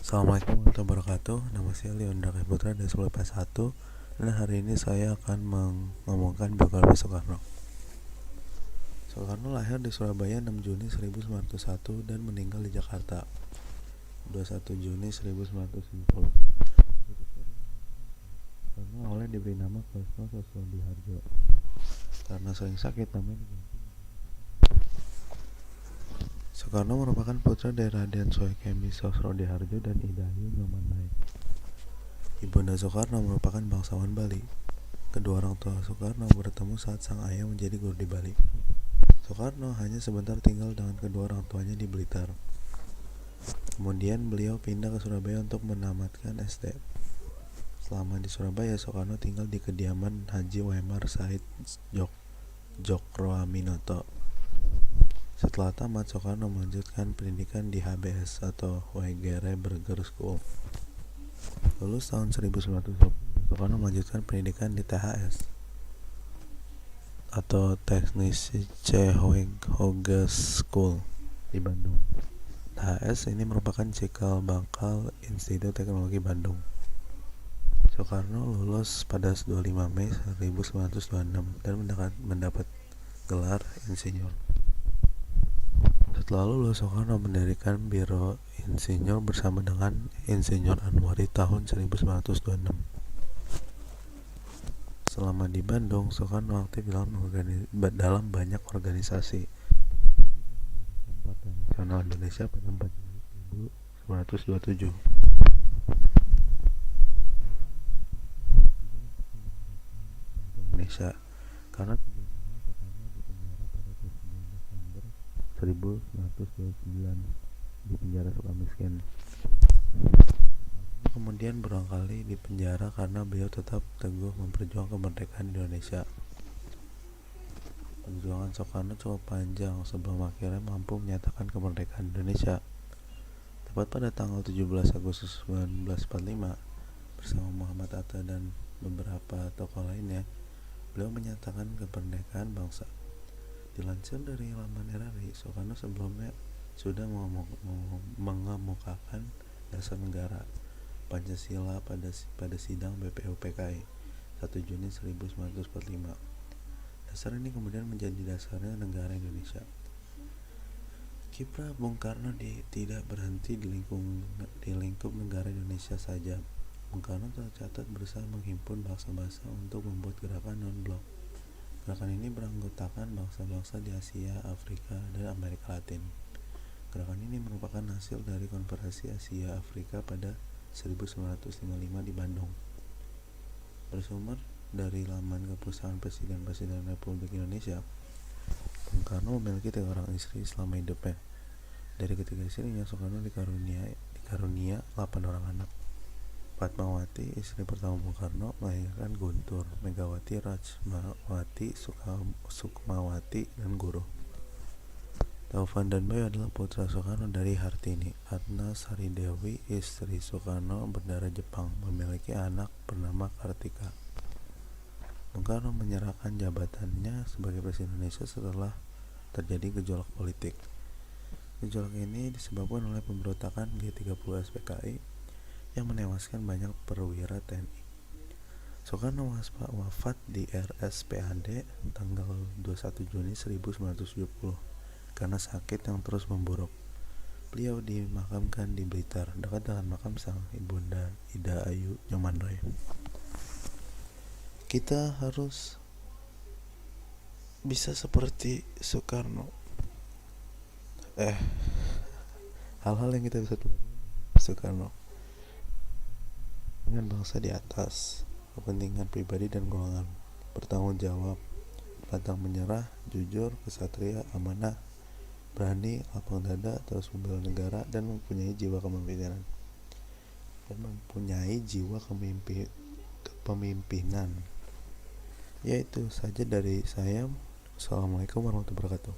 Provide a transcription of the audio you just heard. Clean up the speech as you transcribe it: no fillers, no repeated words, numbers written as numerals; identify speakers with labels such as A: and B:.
A: Assalamualaikum warahmatullahi wabarakatuh. Nama saya Leonda Putra dari Sekolah PS1. Dan hari ini saya akan mengomongkan biografi Soekarno. Soekarno lahir di Surabaya 6 Juni 1901 dan meninggal di Jakarta 21 Juni 1990. Soekarno awalnya diberi nama Kresno Susodiharjo. Karena sering sakit namanya diganti. Soekarno merupakan putra dari Raden Soekemi Susodiharjo dan Idayu Nyomanai. Ibunda Soekarno merupakan bangsawan Bali. Kedua orang tua Soekarno bertemu saat sang ayah menjadi guru di Bali. Soekarno hanya sebentar tinggal dengan kedua orang tuanya di Blitar. Kemudian beliau pindah ke Surabaya untuk menamatkan SD. Selama di Surabaya, Soekarno tinggal di kediaman Haji Wemar Said Djokroaminoto. Setelah tamat, Soekarno melanjutkan pendidikan di HBS atau Weigere Burger School. Lulus tahun 1920, Soekarno melanjutkan pendidikan di THS atau Technische Hogeschool di Bandung. THS ini merupakan cikal bakal Institut Teknologi Bandung. Soekarno lulus pada 25 Mei 1926 dan mendapat gelar insinyur. Setelah lulus, Soekarno mendirikan Biro Insinyur bersama dengan Insinyur Anwari tahun 1926. Selama di Bandung, Soekarno aktif dalam banyak organisasi. Partai Nasional Indonesia pada 4 Juli 1927. Indonesia karena pada 1929 di penjara Sukamiskin. Kemudian berulang kali di penjara karena beliau tetap teguh memperjuangkan kemerdekaan Indonesia. Perjuangan Soekarno cukup panjang sebelum akhirnya mampu menyatakan kemerdekaan Indonesia. Tepat pada tanggal 17 Agustus 1945 bersama Muhammad Hatta dan beberapa tokoh lainnya, beliau menyatakan kemerdekaan bangsa. Dilansir dari laman RRI, Soekarno sebelumnya sudah mengemukakan dasar negara Pancasila pada sidang BPUPKI 1 Juni 1945. Dasar ini kemudian menjadi dasarnya negara Indonesia. Kiprah Bung Karno tidak berhenti di lingkup negara Indonesia saja. Bung Karno tercatat berusaha menghimpun bangsa-bangsa untuk membuat gerakan non-blok. Gerakan ini beranggotakan bangsa-bangsa di Asia, Afrika, dan Amerika Latin. Gerakan ini merupakan hasil dari Konferensi Asia Afrika pada 1955 di Bandung. Bersumber dari laman kepustakaan Presiden Republik Indonesia, Bung Karno memiliki 3 orang istri selama hidupnya. Dari ketiga istrinya, Soekarno dikarunia 8 orang anak. Fatmawati, istri pertama Bung Karno, melahirkan Guntur, Megawati, Rachmawati, Sukmawati, dan Guru. Taufan dan Bayu adalah putra Soekarno dari Hartini. Ratna Saridewi, istri Soekarno berdarah Jepang, memiliki anak bernama Kartika. Bung Karno menyerahkan jabatannya sebagai Presiden Indonesia setelah terjadi gejolak politik. Gejolak ini disebabkan oleh pemberontakan G30 SPKI yang menewaskan banyak perwira TNI. Soekarno wafat di RSPAD tanggal 21 Juni 1970 karena sakit yang terus memburuk. Beliau dimakamkan di Blitar, dekat dengan makam sang ibunda Ida Ayu Nyomanai. Kita harus bisa seperti Soekarno. Hal-hal yang kita bisa pelajari Soekarno. Dengan bangsa di atas, kepentingan pribadi dan golongan, bertanggung jawab, pantang menyerah, jujur, kesatria, amanah, berani, lapang dada, terus membela negara, dan mempunyai jiwa kepemimpinan. Yaitu saja dari saya. Assalamualaikum warahmatullahi wabarakatuh.